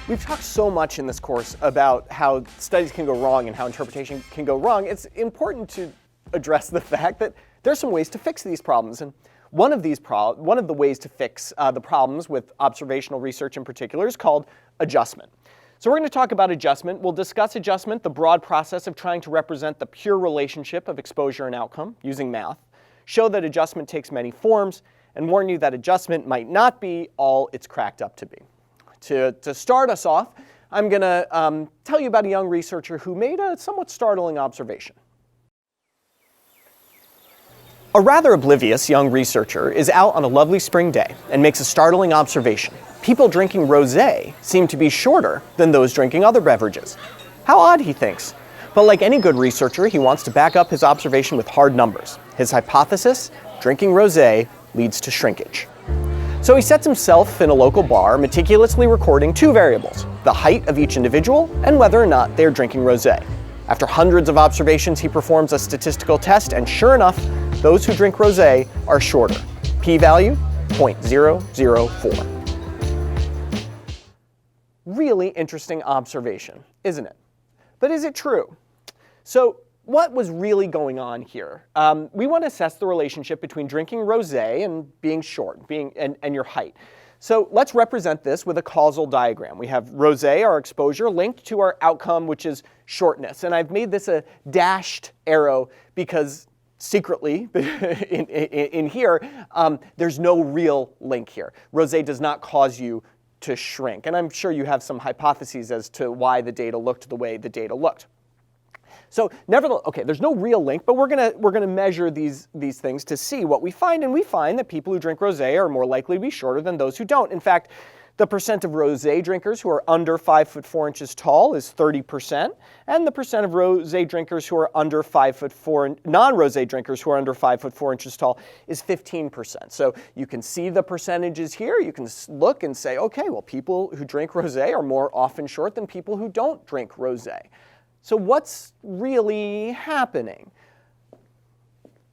We've talked so much in this course about how studies can go wrong and how interpretation can go wrong. It's important to address the fact that there's some ways to fix these problems. And one of the ways to fix the problems with observational research in particular is called adjustment. So we're going to talk about adjustment. We'll discuss adjustment, the broad process of trying to represent the pure relationship of exposure and outcome using math, show that adjustment takes many forms, and warn you that adjustment might not be all it's cracked up to be. To start us off, I'm going to tell you about a young researcher who made a somewhat startling observation. A rather oblivious young researcher is out on a lovely spring day and makes a startling observation. People drinking rosé seem to be shorter than those drinking other beverages. How odd, he thinks. But like any good researcher, he wants to back up his observation with hard numbers. His hypothesis: drinking rosé leads to shrinkage. So he sets himself in a local bar, meticulously recording two variables: the height of each individual and whether or not they are drinking rosé. After hundreds of observations, he performs a statistical test, and sure enough, those who drink rosé are shorter. P-value, 0.004. Really interesting observation, isn't it? But is it true? So what was really going on here? We want to assess the relationship between drinking rosé and being short, and your height. So let's represent this with a causal diagram. We have rosé, our exposure, linked to our outcome, which is shortness. And I've made this a dashed arrow because secretly in here, there's no real link here. Rosé does not cause you to shrink. And I'm sure you have some hypotheses as to why the data looked the way the data looked. So nevertheless, okay, there's no real link, but we're gonna measure these things to see what we find, and we find that people who drink rosé are more likely to be shorter than those who don't. In fact, the percent of rosé drinkers who are under 5'4" tall is 30%, and the percent of rosé drinkers who are under 5'4", non-rosé drinkers who are under 5'4" tall is 15%. So you can see the percentages here. You can look and say, okay, well, people who drink rosé are more often short than people who don't drink rosé. So what's really happening?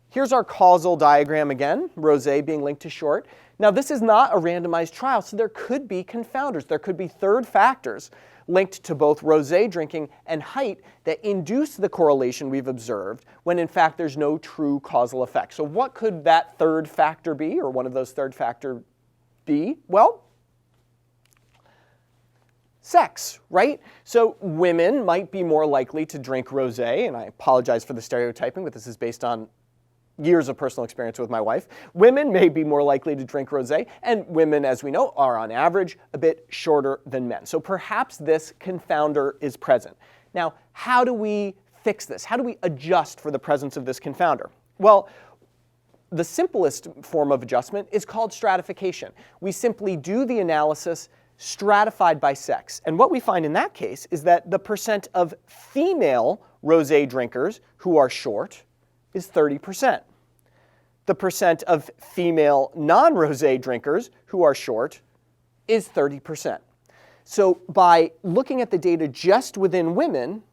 Here's our causal diagram again, rosé being linked to short. Now this is not a randomized trial, so there could be confounders. There could be third factors linked to both rosé drinking and height that induce the correlation we've observed when in fact there's no true causal effect. So what could that third factor be, or one of those third factor be? Well, sex, right? So women might be more likely to drink rosé, and I apologize for the stereotyping, but this is based on years of personal experience with my wife. Women may be more likely to drink rosé, and women, as we know, are on average a bit shorter than men. So perhaps this confounder is present. Now, how do we fix this? How do we adjust for the presence of this confounder? Well, the simplest form of adjustment is called stratification. We simply do the analysis stratified by sex. And what we find in that case is that the percent of female rosé drinkers who are short is 30%. The percent of female non-rosé drinkers who are short is 30%. So by looking at the data just within women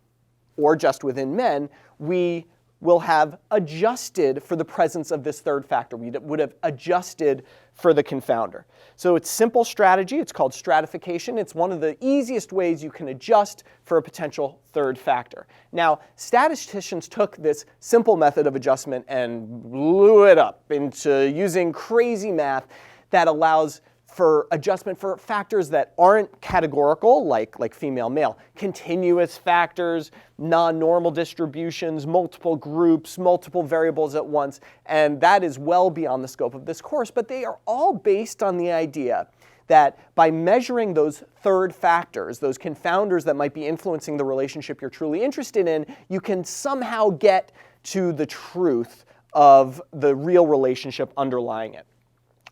or just within men, we will have adjusted for the presence of this third factor. We would have adjusted for the confounder. So it's simple strategy. It's called stratification. It's one of the easiest ways you can adjust for a potential third factor. Now, statisticians took this simple method of adjustment and blew it up into using crazy math that allows for adjustment for factors that aren't categorical, like female-male, continuous factors, non-normal distributions, multiple groups, multiple variables at once, and that is well beyond the scope of this course, but they are all based on the idea that by measuring those third factors, those confounders that might be influencing the relationship you're truly interested in, you can somehow get to the truth of the real relationship underlying it.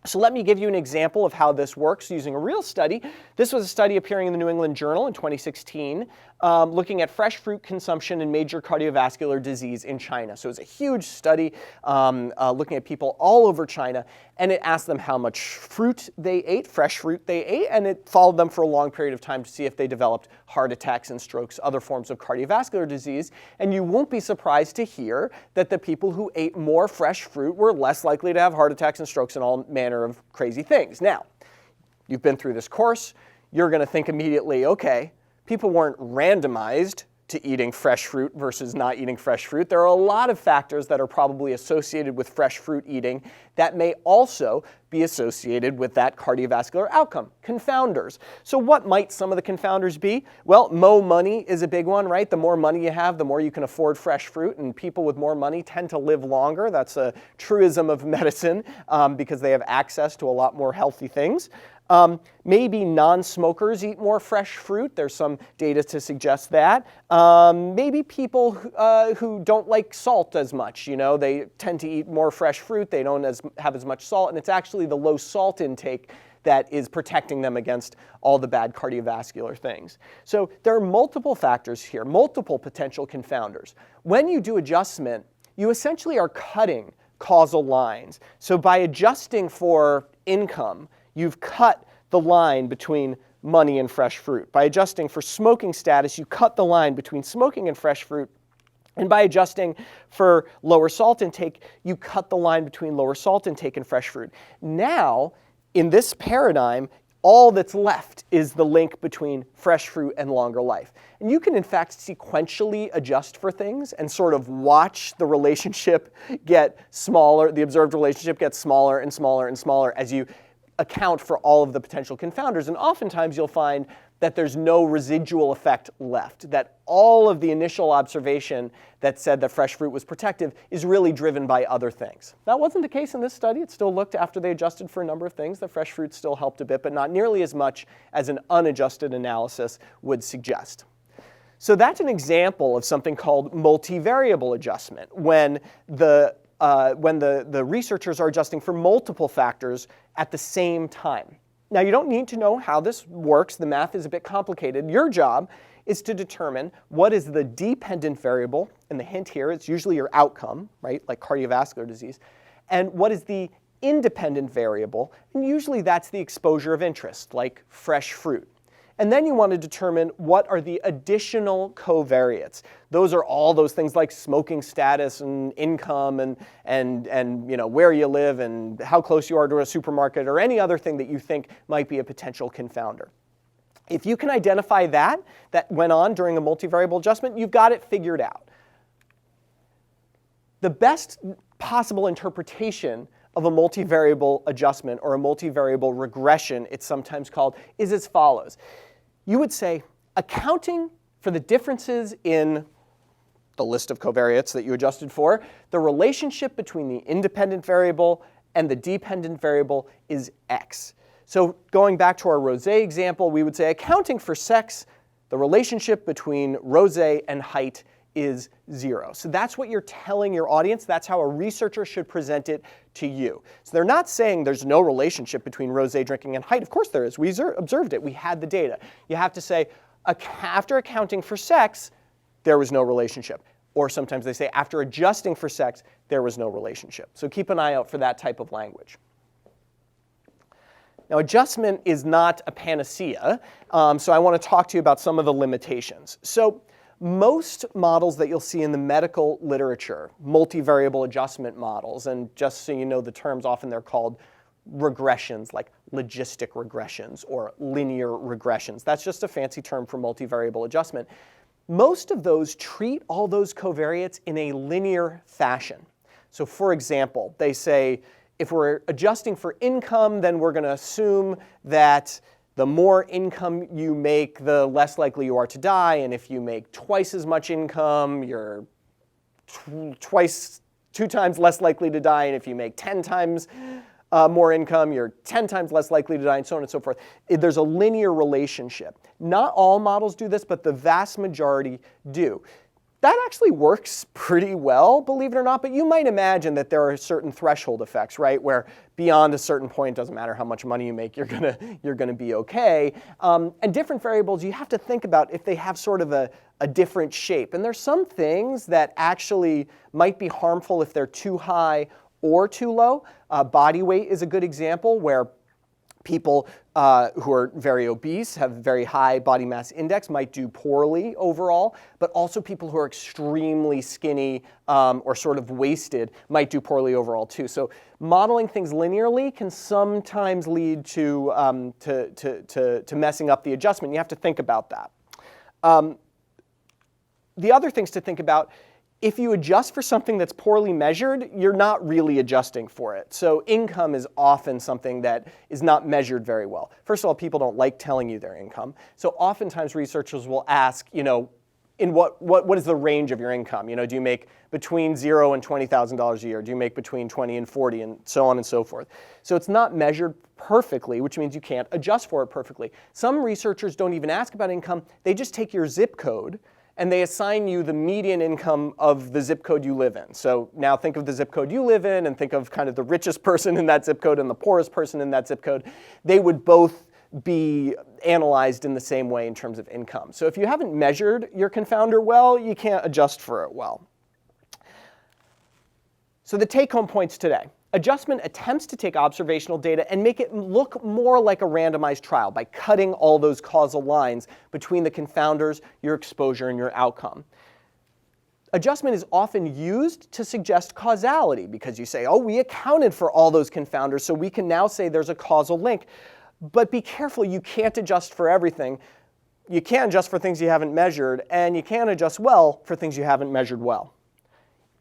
So let me give you an example of how this works using a real study. This was a study appearing in the New England Journal in 2016, looking at fresh fruit consumption and major cardiovascular disease in China. So it was a huge study looking at people all over China, and it asked them how much fruit they ate, fresh fruit they ate, and it followed them for a long period of time to see if they developed heart attacks and strokes, other forms of cardiovascular disease. And you won't be surprised to hear that the people who ate more fresh fruit were less likely to have heart attacks and strokes and all manner of crazy things. Now, you've been through this course. you're going to think immediately, okay, people weren't randomized to eating fresh fruit versus not eating fresh fruit. There are a lot of factors that are probably associated with fresh fruit eating that may also be associated with that cardiovascular outcome, confounders. So what might some of the confounders be? Well, mo money is a big one, right? The more money you have, the more you can afford fresh fruit, and people with more money tend to live longer. That's a truism of medicine because they have access to a lot more healthy things. Maybe non-smokers eat more fresh fruit. There's some data to suggest that. Maybe people who don't like salt as much, they tend to eat more fresh fruit. They don't have as much salt, and it's actually the low salt intake that is protecting them against all the bad cardiovascular things. So there are multiple factors here, multiple potential confounders. When you do adjustment, you essentially are cutting causal lines. So by adjusting for income, you've cut the line between money and fresh fruit. By adjusting for smoking status, you cut the line between smoking and fresh fruit. And by adjusting for lower salt intake, you cut the line between lower salt intake and fresh fruit. Now, in this paradigm, all that's left is the link between fresh fruit and longer life. And you can, in fact, sequentially adjust for things and sort of watch the relationship get smaller, the observed relationship get smaller and smaller and smaller as you account for all of the potential confounders. And oftentimes you'll find that there's no residual effect left, that all of the initial observation that said that fresh fruit was protective is really driven by other things. That wasn't the case in this study. It still looked, after they adjusted for a number of things, that fresh fruit still helped a bit, but not nearly as much as an unadjusted analysis would suggest. So that's an example of something called multivariable adjustment, when the researchers are adjusting for multiple factors at the same time. Now, you don't need to know how this works. The math is a bit complicated. Your job is to determine what is the dependent variable, and the hint here is usually your outcome, right, like cardiovascular disease, and what is the independent variable, and usually that's the exposure of interest, like fresh fruit. And then you want to determine what are the additional covariates. Those are all those things like smoking status and income and where you live and how close you are to a supermarket or any other thing that you think might be a potential confounder. If you can identify that went on during a multivariable adjustment, you've got it figured out. The best possible interpretation of a multivariable adjustment, or a multivariable regression, it's sometimes called, is as follows. You would say, accounting for the differences in the list of covariates that you adjusted for, the relationship between the independent variable and the dependent variable is X. So going back to our Rosé example, we would say, accounting for sex, the relationship between Rosé and height is 0. So that's what you're telling your audience. That's how a researcher should present it to you. So they're not saying there's no relationship between rosé drinking and height. Of course there is. We observed it. We had the data. You have to say, after accounting for sex, there was no relationship. Or sometimes they say, after adjusting for sex, there was no relationship. So keep an eye out for that type of language. Now, adjustment is not a panacea, so I want to talk to you about some of the limitations. So most models that you'll see in the medical literature, multivariable adjustment models, and just so you know the terms, often they're called regressions, like logistic regressions or linear regressions. That's just a fancy term for multivariable adjustment. Most of those treat all those covariates in a linear fashion. So for example, they say, if we're adjusting for income, then we're going to assume that the more income you make, the less likely you are to die. And if you make twice as much income, you're two times less likely to die. And if you make 10 times more income, you're 10 times less likely to die, and so on and so forth. There's a linear relationship. Not all models do this, but the vast majority do. That actually works pretty well, believe it or not, but you might imagine that there are certain threshold effects, right, where beyond a certain point, it doesn't matter how much money you make, you're gonna be okay. And different variables, you have to think about if they have sort of a different shape. And there's some things that actually might be harmful if they're too high or too low. Body weight is a good example, where People who are very obese, have very high body mass index, might do poorly overall, but also people who are extremely skinny or sort of wasted might do poorly overall too. So modeling things linearly can sometimes lead to messing up the adjustment. You have to think about that. The other things to think about, if you adjust for something that's poorly measured, you're not really adjusting for it. So income is often something that is not measured very well. First of all, people don't like telling you their income. So oftentimes researchers will ask, in what is the range of your income? Do you make between $0 and $20,000 a year? Do you make between 20 and 40, and so on and so forth? So it's not measured perfectly, which means you can't adjust for it perfectly. Some researchers don't even ask about income. They just take your zip code and they assign you the median income of the zip code you live in. So now think of the zip code you live in and think of kind of the richest person in that zip code and the poorest person in that zip code. They would both be analyzed in the same way in terms of income. So if you haven't measured your confounder well, you can't adjust for it well. So the take-home points today. Adjustment attempts to take observational data and make it look more like a randomized trial by cutting all those causal lines between the confounders, your exposure, and your outcome. Adjustment is often used to suggest causality because you say, oh, we accounted for all those confounders, so we can now say there's a causal link. But be careful, you can't adjust for everything. You can't adjust for things you haven't measured, and you can't adjust well for things you haven't measured well.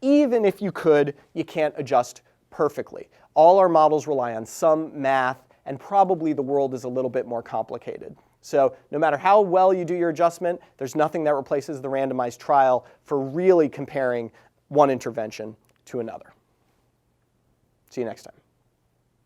Even if you could, you can't adjust perfectly. All our models rely on some math, and probably the world is a little bit more complicated. So no matter how well you do your adjustment, there's nothing that replaces the randomized trial for really comparing one intervention to another. See you next time.